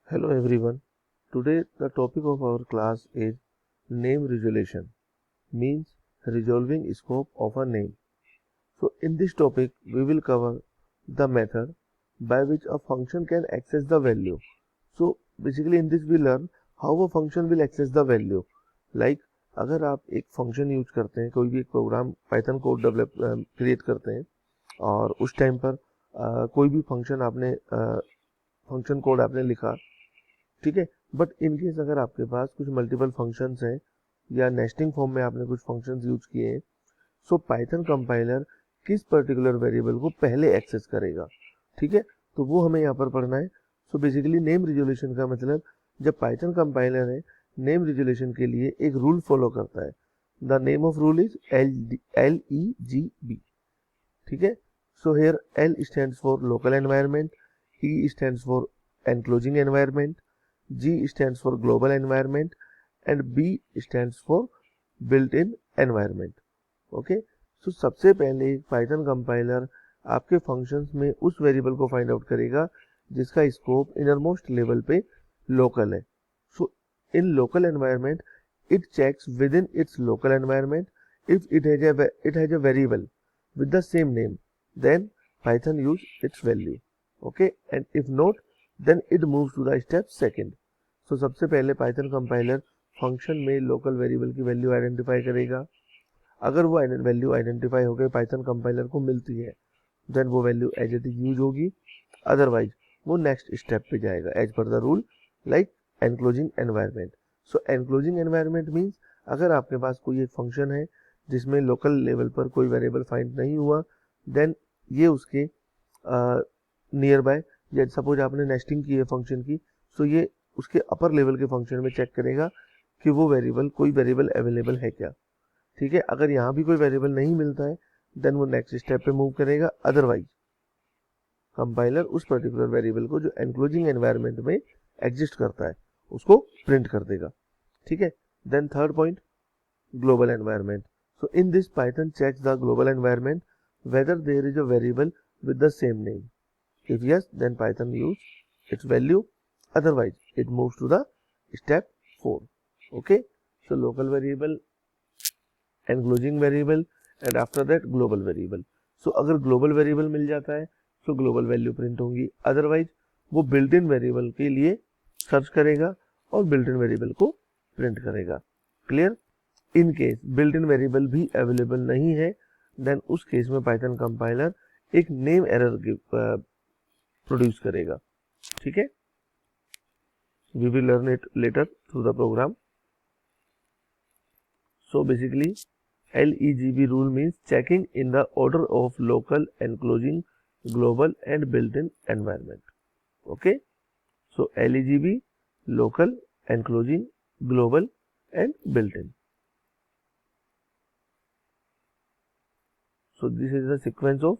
Hello everyone. Today the topic of our class is name resolution, means resolving scope of a name. So in this topic we will cover the method by which a function can access the value. So basically in this we learn how a function will access the value. Like अगर आप एक function use करते हैं, कोई भी एक program Python code develop create करते हैं और उस टाइम पर कोई भी फंक्शन आपने फंक्शन कोड आपने लिखा, ठीक है, बट इन केस अगर आपके पास कुछ मल्टीपल फंक्शंस हैं या नेस्टिंग फॉर्म में आपने कुछ फंक्शंस यूज किए हैं, सो पाइथन कंपाइलर किस पर्टिकुलर वेरिएबल को पहले एक्सेस करेगा, ठीक है, तो वो हमें यहाँ पर पढ़ना है. सो बेसिकली नेम रिजोल्यूशन का मतलब जब पाइथन कंपाइलर है नेम रिजोल्यूशन के लिए एक रूल फॉलो करता है. The name of rule is LEGB, ठीक है. So here L stands for local environment, E stands for enclosing environment, G stands for global environment and B stands for built-in environment. Okay, so सबसे पहले Python compiler आपके functions में उस variable को find out करेगा जिसका scope innermost level पे local है. So in local environment it checks within its local environment if it has a variable with the same name, then Python use its value. Okay, and if not, then it moves to the step second. So सबसे पहले Python compiler function में local variable की value identify करेगा. अगर वो value identify हो गई Python compiler को मिलती है, देन वो value as it is use होगी. अदरवाइज वो नेक्स्ट स्टेप पे जाएगा एज पर the rule, like enclosing environment. So enclosing environment means अगर आपके पास कोई एक फंक्शन है जिसमें लोकल लेवल पर कोई वेरिएबल फाइंड नहीं हुआ, देन ये उसके नियर बाय, या सपोज आपने नेस्टिंग की है फंक्शन की, सो ये उसके अपर लेवल के फंक्शन में चेक करेगा कि वो वेरिएबल कोई वेरिएबल अवेलेबल है क्या, ठीक है. अगर यहाँ भी कोई वेरिएबल नहीं मिलता है देन वो नेक्स्ट स्टेप पे मूव करेगा. अदरवाइज कंपाइलर उस पर्टिकुलर वेरिएबल को जो एनक्लोजिंग एनवायरनमेंट में एग्जिस्ट करता है उसको प्रिंट कर देगा, ठीक है. Then third point, global environment. So in this Python checks the global environment whether there is a variable with the same name. If yes, then Python use its value. Otherwise, it moves to the step 4. Okay. So local variable, enclosing variable, and after that global variable. So अगर global variable मिल जाता है तो global value print होंगी. Otherwise, वो built-in variable के लिए search करेगा और built-in variable को print करेगा. Clear? In case built in variable भी अवेलेबल नहीं है, देन उस केस में पाइथन कंपाइलर एक नेम एरर प्रोड्यूस करेगा, ठीक है. We will learn it later through the program. So basically LEGB rule means checking in the order of local, enclosing, global and built in environment. Okay, so LEGB local, enclosing, global and built in. So this is the sequence of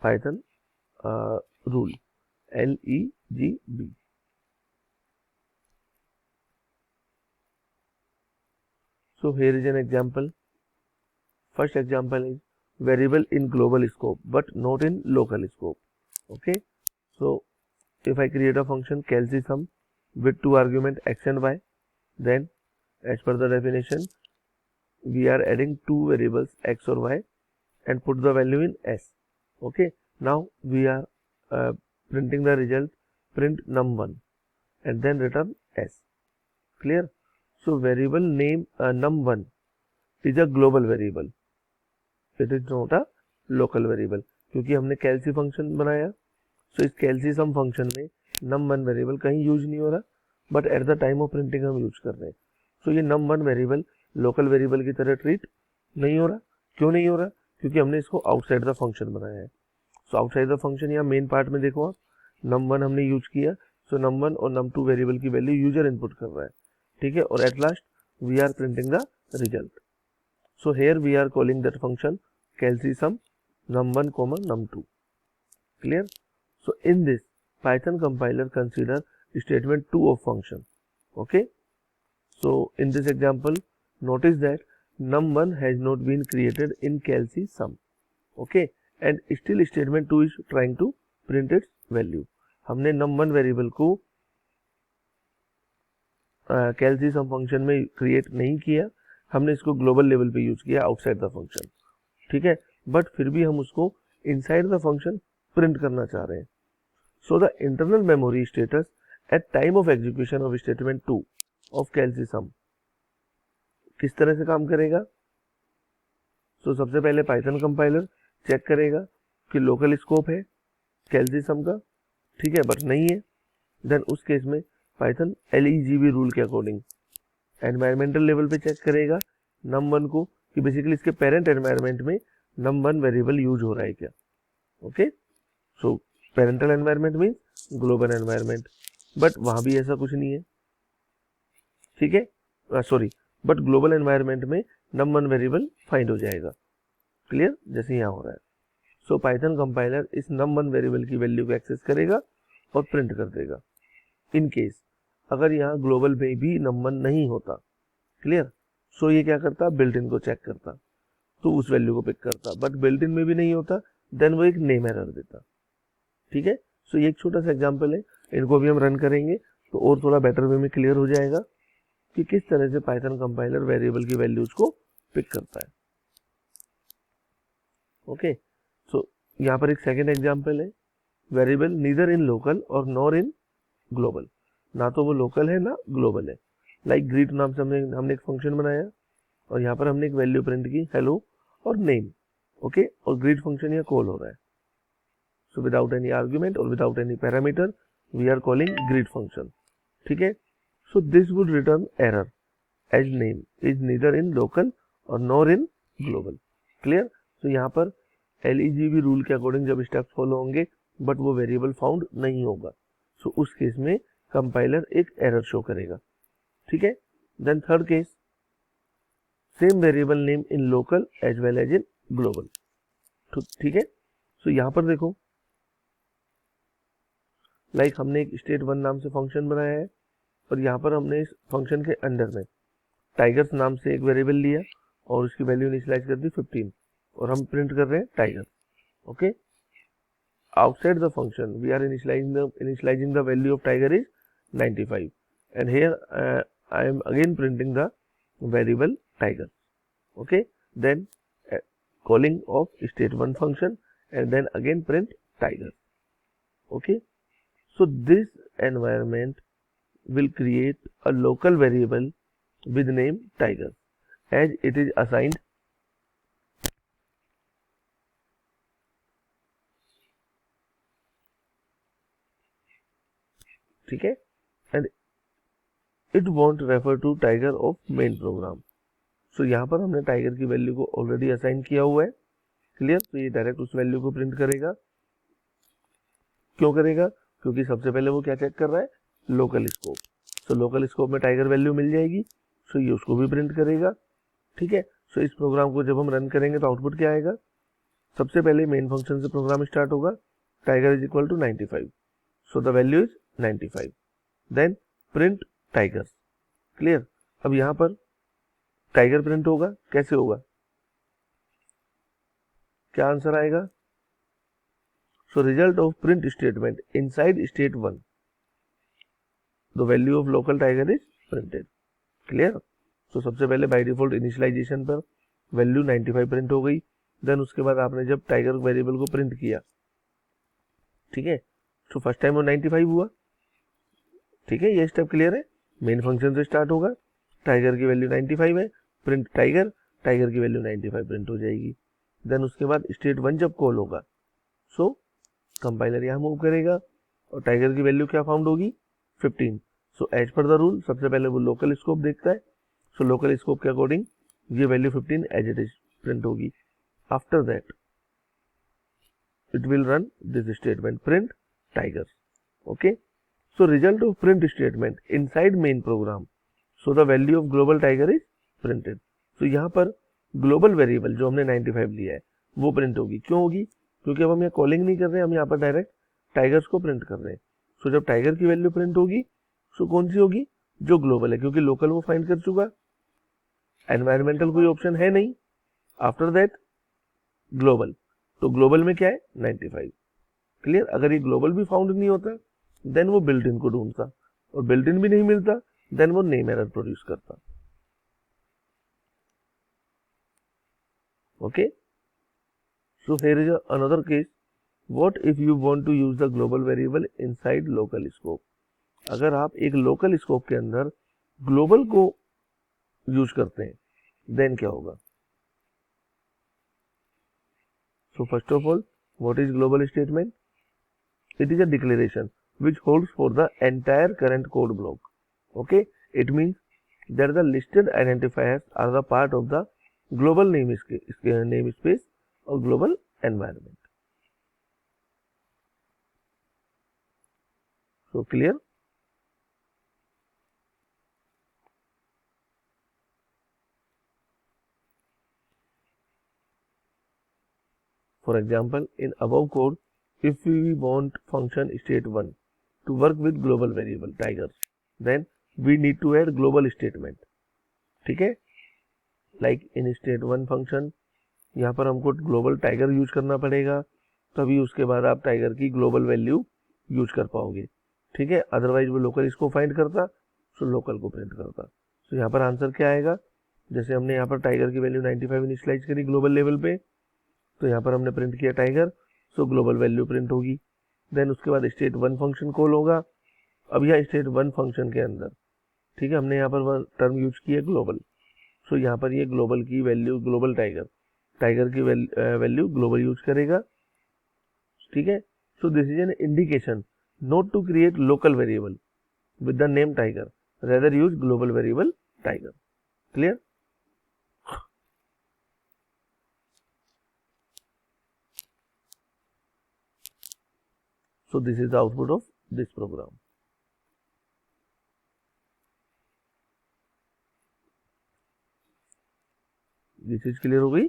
Python rule LEGB. So here is an example. First example is variable in global scope but not in local scope. Okay. So if I create a function calcsum with two argument x and y, then as per the definition we are adding two variables x or y and put the value in s. Okay, now we are printing the result, print num1 and then return s. Clear? So variable name num1 is a global variable, it is not a local variable, क्योंकि हमने कैलसी function बनाया. सो इस कैलसी सम function में num1 variable कहीं use नहीं हो रहा, but at the time of printing हम यूज कर रहे हैं. सो ये num1 वेरिएबल लोकल वेरिएबल की तरह ट्रीट नहीं हो रहा. क्यों नहीं हो रहा? क्योंकि हमने इसको आउटसाइड द फंक्शन बनाया है. सो आउटसाइड द फंक्शन या मेन पार्ट में देखो आप, num1 हमने यूज किया, सो num1 और num2 वेरिएबल की वैल्यू यूजर इनपुट कर रहा है, ठीक है, और at last we are printing the result. So here we are calling that function calcsum num1 num2. Clear? So in this Python compiler consider statement 2 of function. Okay, so in this example notice that num1 has not been created in calcsum. Okay, and still statement 2 is trying to print its value. हमने num1 variable को कैलसी सम function में create नहीं किया, हमने इसको global level पे use किया outside the function, ठीक है, बट फिर भी हम उसको इनसाइड द फंक्शन प्रिंट करना चाह रहे हैं। So the internal memory status at time of execution of statement 2 of calc sum किस तरह से काम करेगा। सो सबसे पहले पाइथन कंपाइलर चेक करेगा कि लोकल स्कोप है कैलसी सम का, ठीक है, बट नहीं है, देन उस केस में पाइथन LEGB रूल के अकॉर्डिंग एनवायरमेंटल लेवल पे चेक करेगा num1 को कि बेसिकली इसके पेरेंट एनवायरमेंट में num1 वेरिएबल यूज हो रहा है क्या। Okay, so parental environment means global environment, but वहां भी ऐसा कुछ नहीं है, ठीक है, सॉरी, बट ग्लोबल एनवायरमेंट में num1 वेरिएबल फाइंड हो जाएगा, क्लियर, जैसे यहाँ हो रहा है। सो पाइथन कंपाइलर इस num1 वेरिएबल की वैल्यू को एक्सेस करेगा और प्रिंट कर देगा। इन केस अगर यहाँ ग्लोबल में भी num1 नहीं होता, क्लियर, सो ये क्या करता, बिल्ट इन को चेक करता तो उस वैल्यू को पिक करता, बट बिल्ट इन में भी नहीं होता देन वो एक नेम एरर देता, ठीक है। सो ये एक छोटा सा एग्जांपल है, इनको भी हम रन करेंगे तो और थोड़ा बेटर वे में क्लियर हो जाएगा कि किस तरह से पाइथन कंपाइलर वेरिएबल की वैल्यूज को पिक करता है। ओके, सो यहाँ पर एक सेकेंड एग्जाम्पल है, वेरिएबल नीदर इन लोकल और नॉर इन ग्लोबल, ना तो वो लोकल है ना ग्लोबल है। लाइक ग्रीट नाम से हमने एक फंक्शन बनाया और यहाँ पर हमने एक वैल्यू प्रिंट की हेलो और नेम, ओके, और ग्रीट फंक्शन यहाँ कॉल हो रहा है। सो विदाउट एनी आर्ग्यूमेंट और without any parameter we are calling greet function, ठीक है। So this would return error as name is neither in local और nor in global, clear. So यहाँ पर LEGB रूल के अकॉर्डिंग जब steps follow होंगे but वो वेरिएबल फाउंड नहीं होगा, सो उस केस में कंपाइलर एक एरर शो करेगा, ठीक है। Then third case, same variable name in local as well as in global, ठीक है। सो यहाँ पर देखो, लाइक हमने एक state1 नाम से फंक्शन बनाया है और यहाँ पर हमने इस फंक्शन के अंडर में टाइगर्स नाम से एक वेरिएबल लिया और उसकी वैल्यू इनिशियलाइज कर दी 15 और हम प्रिंट कर रहे हैं tiger, okay. Outside the function we are initializing the value of tiger is 95 and here I am again printing the variable tiger, okay. Then calling of state1 function and then again print tiger, okay. So this environment will create a local variable with name tiger as it is assigned ठीक है, and it won't refer to tiger of main program. So यहाँ पर हमने tiger की value को already assign किया हुआ है, क्लियर। तो ये डायरेक्ट उस वैल्यू को प्रिंट करेगा, क्यों करेगा, क्योंकि सबसे पहले वो क्या चेक कर रहा है, लोकल स्कोप। सो लोकल स्कोप में टाइगर वैल्यू मिल जाएगी, सो ये उसको भी प्रिंट करेगा, ठीक है। सो इस प्रोग्राम को जब हम रन करेंगे तो आउटपुट क्या आएगा, सबसे पहले मेन फंक्शन से प्रोग्राम स्टार्ट होगा, tiger is equal to 95, so the value is 95, then print tiger, clear. अब यहां पर टाइगर प्रिंट होगा, कैसे होगा, क्या आंसर आएगा, so result of print statement inside state1 the value of local tiger is printed, clear. So सबसे पहले बाय डिफॉल्ट इनिशियलाइजेशन पर वैल्यू 95 प्रिंट हो गई, देन उसके बाद आपने जब टाइगर वेरिएबल को प्रिंट किया, ठीक है, तो फर्स्ट टाइम वो 95 हुआ, ठीक है, ये स्टेप क्लियर है। मेन फंक्शन से स्टार्ट होगा, टाइगर की वैल्यू 95 है, प्रिंट टाइगर, टाइगर की वैल्यू 95 प्रिंट हो जाएगी। देन उसके बाद state1 जब कॉल होगा, सो कंपाइलर यहाँ मूव करेगा और टाइगर की वैल्यू क्या फाउंड होगी, 15। सो एज पर द रूल सबसे पहले वो लोकल स्कोप देखता है, सो लोकल स्कोप के अकॉर्डिंग ये value 15 as it is print होगी। After that it will run this statement print tiger, okay. So result of print statement inside main program, so the value of global tiger is printed। तो यहाँ पर global variable जो हमने 95 लिया है वो print होगी, क्यों होगी, क्योंकि अब हम यहाँ कॉलिंग नहीं कर रहे हैं, हम यहाँ पर डायरेक्ट टाइगर्स को प्रिंट कर रहे हैं। सो जब टाइगर की वैल्यू प्रिंट होगी, सो कौन सी होगी, जो ग्लोबल है, क्योंकि लोकल वो फाइंड कर चुका, एनवायरमेंटल कोई ऑप्शन है नहीं। आफ्टर दैट ग्लोबल, तो ग्लोबल में क्या है 95, क्लियर। अगर ये ग्लोबल भी फाउंड नहीं होता देन वो बिल्ट इन को ढूंढता, और बिल्ट इन भी नहीं मिलता देन वो नेम एरर प्रोड्यूस करता। Okay, so here is another case, what if you want to use the global variable inside local scope. अगर आप एक लोकल स्कोप के अंदर ग्लोबल को यूज करते हैं देन क्या होगा। So first of all, what is global statement? It is a declaration which holds for the entire current code block. Okay, it means that the listed identifiers are the part of the global namespace or global environment. So clear? For example, in above code, if we want function state1 to work with global variable tigers, then we need to add global statement. ठीक है, like in state1 function यहाँ पर हमको global tiger use करना पड़ेगा, तभी उसके बाद आप टाइगर की ग्लोबल वैल्यू यूज कर पाओगे। ठीक है, अदरवाइज वो लोकल इसको फाइंड करता, सो लोकल को प्रिंट करता। तो यहाँ पर आंसर क्या आएगा, जैसे हमने यहाँ पर टाइगर की वैल्यू 95 इनिशियलाइज करी ग्लोबल लेवल पे, तो यहाँ पर हमने प्रिंट किया टाइगर, सो ग्लोबल वैल्यू प्रिंट होगी। देन उसके बाद state1 फंक्शन कॉल होगा। अब यहाँ state1 फंक्शन के अंदर, ठीक है, हमने यहाँ पर टर्म यूज किया ग्लोबल, सो यहाँ पर ये ग्लोबल की वैल्यू, ग्लोबल टाइगर की वैल्यू ग्लोबल यूज करेगा। ठीक है, so this is an indication not to create local variable with the name tiger, rather use global variable tiger. Clear? So this is the output of this program. ये चीज clear हो गई?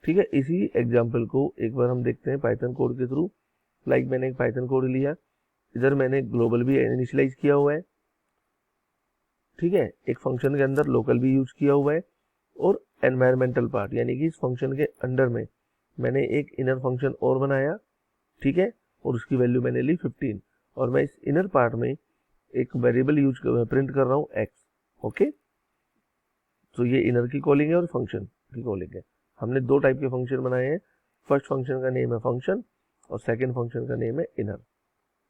ठीक है, इसी एग्जाम्पल को एक बार हम देखते हैं पाइथन कोड के थ्रू। लाइक मैंने एक पाइथन कोड लिया, इधर मैंने ग्लोबल भी इनिशियलाइज किया हुआ है। ठीक है, एक फंक्शन के अंदर लोकल भी यूज किया हुआ है, और एनवायरमेंटल पार्ट यानी कि इस फंक्शन के अंडर में मैंने एक इनर फंक्शन और बनाया। ठीक है, और उसकी वैल्यू मैंने ली 15, और मैं इस इनर पार्ट में एक वेरिएबल यूज प्रिंट कर रहा हूँ x। ओके, तो ये इनर की कॉलिंग है और फंक्शन की कॉलिंग है। हमने दो टाइप के फंक्शन बनाए हैं, फर्स्ट फंक्शन का नेम है फंक्शन और सेकंड फंक्शन का नेम है इनर।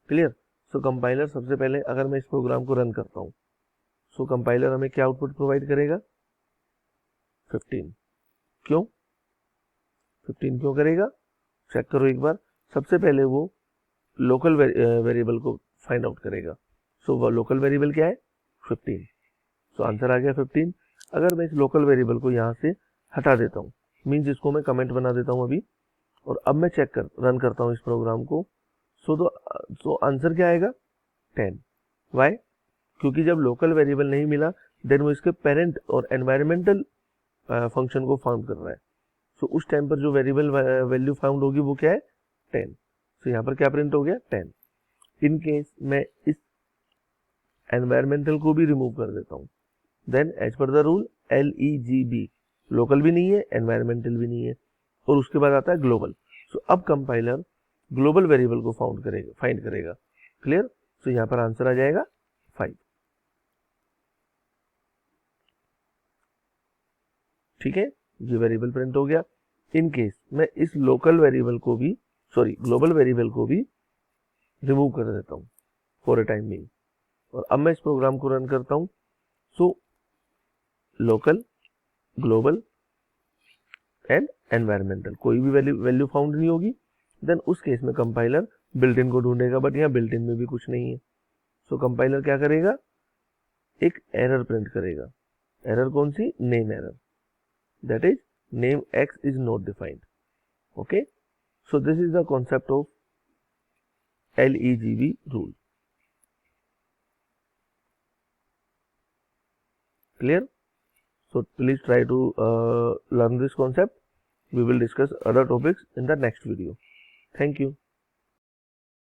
क्लियर? सो कंपाइलर सबसे पहले अगर मैं इस प्रोग्राम को रन करता हूँ, सो कंपाइलर हमें क्या आउटपुट प्रोवाइड करेगा? 15। क्यों 15 क्यों करेगा? चेक करो एक बार। सबसे पहले वो लोकल वेरिएबल को फाइंड आउट करेगा। सो वो लोकल वेरिएबल क्या है? 15। सो आंसर आ गया 15। अगर मैं इस लोकल वेरिएबल को यहाँ से हटा देता हूँ, मीन्स इसको मैं कमेंट बना देता हूँ अभी, और अब मैं रन करता हूँ इस प्रोग्राम को, सो आंसर क्या आएगा? 10। वाई? क्योंकि जब लोकल वेरिएबल नहीं मिला, देन वो इसके पेरेंट और एनवायरमेंटल फंक्शन को फाउंड कर रहा है। सो उस टाइम पर जो वेरिएबल वैल्यू फाउंड होगी वो क्या है? 10। सो यहाँ पर क्या प्रिंट हो गया? 10। इन केस मैं इस एनवायरमेंटल को भी रिमूव कर देता हूँ, देन एज पर द रूल LEGB, लोकल भी नहीं है, एनवायरमेंटल भी नहीं है, और उसके बाद आता है ग्लोबल। सो अब कंपाइलर ग्लोबल वेरिएबल को फाइंड करेगा। क्लियर? सो यहाँ पर आंसर आ जाएगा 5। ठीक है, ये वेरिएबल प्रिंट हो गया। इन केस मैं इस लोकल वेरिएबल को भी, ग्लोबल वेरिएबल को भी रिमूव कर देता हूँ फॉर अ टाइम बीइंग, और अब मैं इस प्रोग्राम को रन करता हूँ। So local, global and environmental, कोई भी वैल्यू फाउंड नहीं होगी, देन उस केस में कंपाइलर बिल्ट इन को ढूंढेगा, बट यहाँ बिल्ट इन में भी कुछ नहीं है। सो कंपाइलर क्या करेगा? एक एरर प्रिंट करेगा। एरर कौन सी? Name error, that is name x is not defined. Okay, so this is the concept of LEGB rule. Clear? So please try to learn this concept. We will discuss other topics in the next video. Thank you.